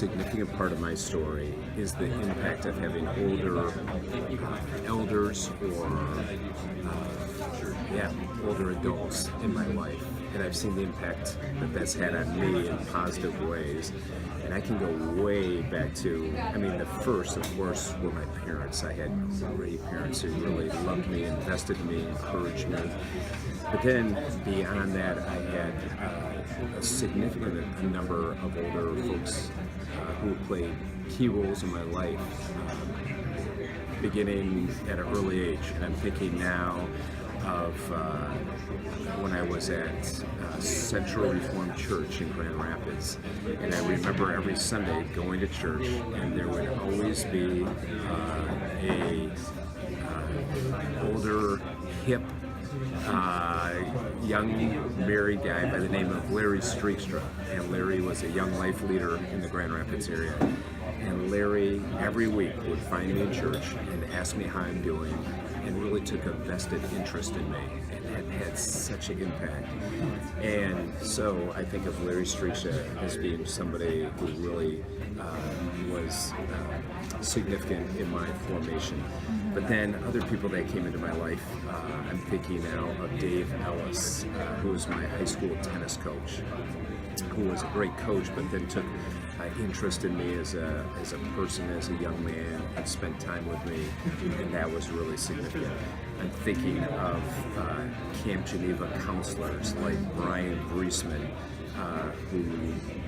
significant part of my story is the impact of having older elders or older adults in my life. And I've seen the impact that that's had on me in positive ways. And I can go way back to, the first, of course, were my parents. I had great parents who really loved me, invested in me, encouraged me. But then beyond that, I had a significant number of older folks who played key roles in my life, beginning at an early age. And I'm thinking now of when I was at Central Reformed Church in Grand Rapids, and I remember every Sunday going to church, and there would always be a older, hip, young married guy by the name of Larry Streekstra, and Larry was a young life leader in the Grand Rapids area. And Larry every week would find me in church and ask me how I'm doing, and really took a vested interest in me, and it had such an impact. And so I think of Larry Streekstra as being somebody who really was significant in my formation. But then other people that came into my life, I'm thinking now of Dave Ellis, who was my high school tennis coach, who was a great coach, but then took interest in me as a person, as a young man, and spent time with me, and that was really significant. I'm thinking of Camp Geneva counselors like Brian Griesman,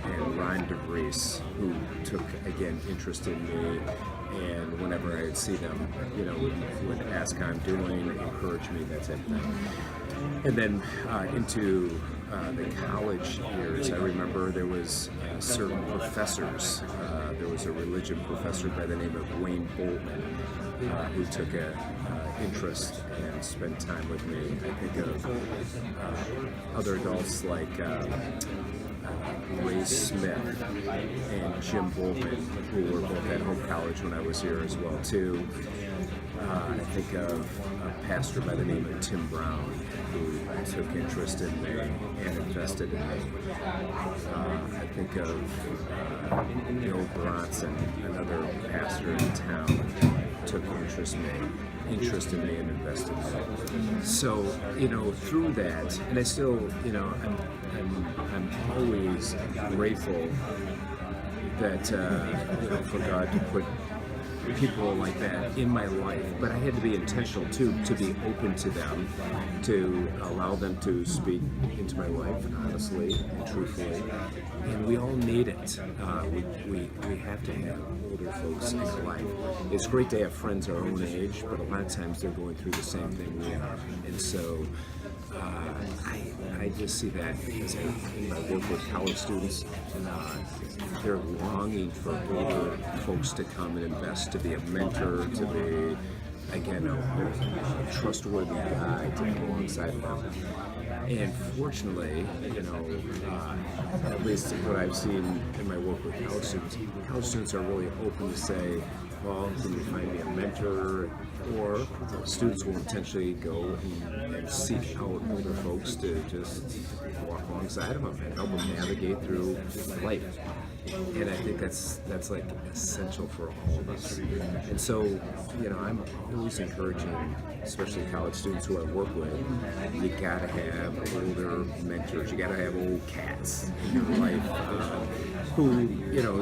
and Ron DeVries, who took, again, interest in me, and whenever I'd see them, would ask how I'm doing, encourage me, that type of thing. And then into the college years, I remember there was certain professors. There was a religion professor by the name of Wayne Boltman, who took an interest and spent time with me. I think of other adults like Ray Smith and Jim Boltman, who were both at Home College when I was here as well too. I think of a pastor by the name of Tim Brown, who took interest in me and invested in me. I think of Bill Bronson, another pastor in town, took interest in me and invested in me. So, through that, and I still, I'm always grateful that, for God to put people like that in my life, but I had to be intentional too, to be open to them, to allow them to speak into my life honestly and truthfully. And we all need it. We have to have older folks in our life. It's great to have friends our own age, but a lot of times they're going through the same thing we are. And so I just see that as in my work with college students. They're longing for older folks to come and invest, to be a mentor, to be, again, a trustworthy guide to come alongside them. And fortunately, at least what I've seen in my work with college students are really open to say, well, can you find me a mentor? Or students will intentionally go and seek out older folks to just walk alongside of them and help them navigate through life. And I think that's like essential for all of us. And so, I'm always encouraging, especially college students who I work with, you gotta have older mentors. You gotta have old cats in your life who,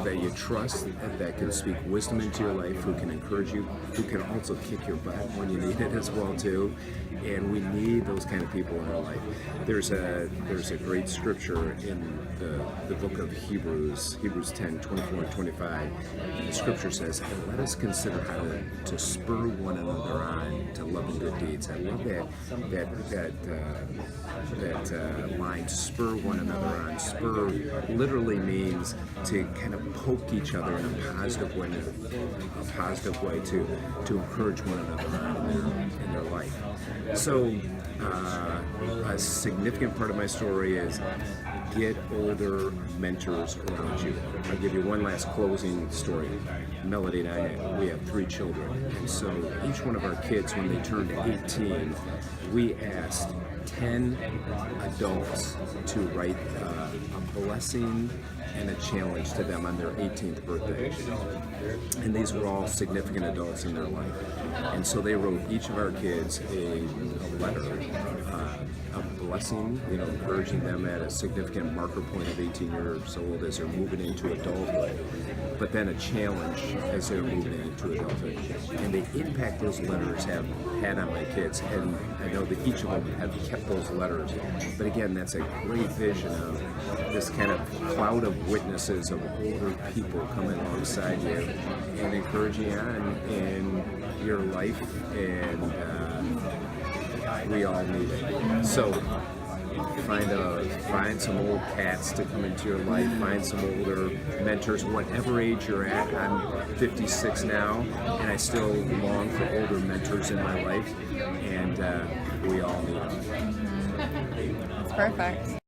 that you trust, that can speak wisdom into your life, who can encourage you, who can also kick your butt when you need it as well too. And we need those kind of people in our life. There's a great scripture in the book of Hebrews 10, 24 and 25. And the scripture says, and let us consider how to spur one another on to love and good deeds. I love that line, spur one another on. Spur literally means to kind of poke each other in a positive way to encourage one another on in their life. So a significant part of my story is get older mentors around you. I'll give you one last closing story. Melody and I, we have 3 children, and so each one of our kids, when they turned 18, we asked 10 adults to write a blessing and a challenge to them on their 18th birthday. And these were all significant adults in their life. And so they wrote each of our kids a letter, a blessing, encouraging them at a significant marker point of 18 years old as they're moving into adulthood, but then a challenge as they're moving into adulthood. And the impact those letters have had on my kids, and I know that each of them have kept those letters. But again, that's a great vision of this kind of cloud of witnesses of older people coming alongside you and encouraging you on in your life, and we all need it. So find some old cats to come into your life, find some older mentors, whatever age you're at. I'm 56 now, and I still long for older mentors in my life, and we all need them. That's perfect.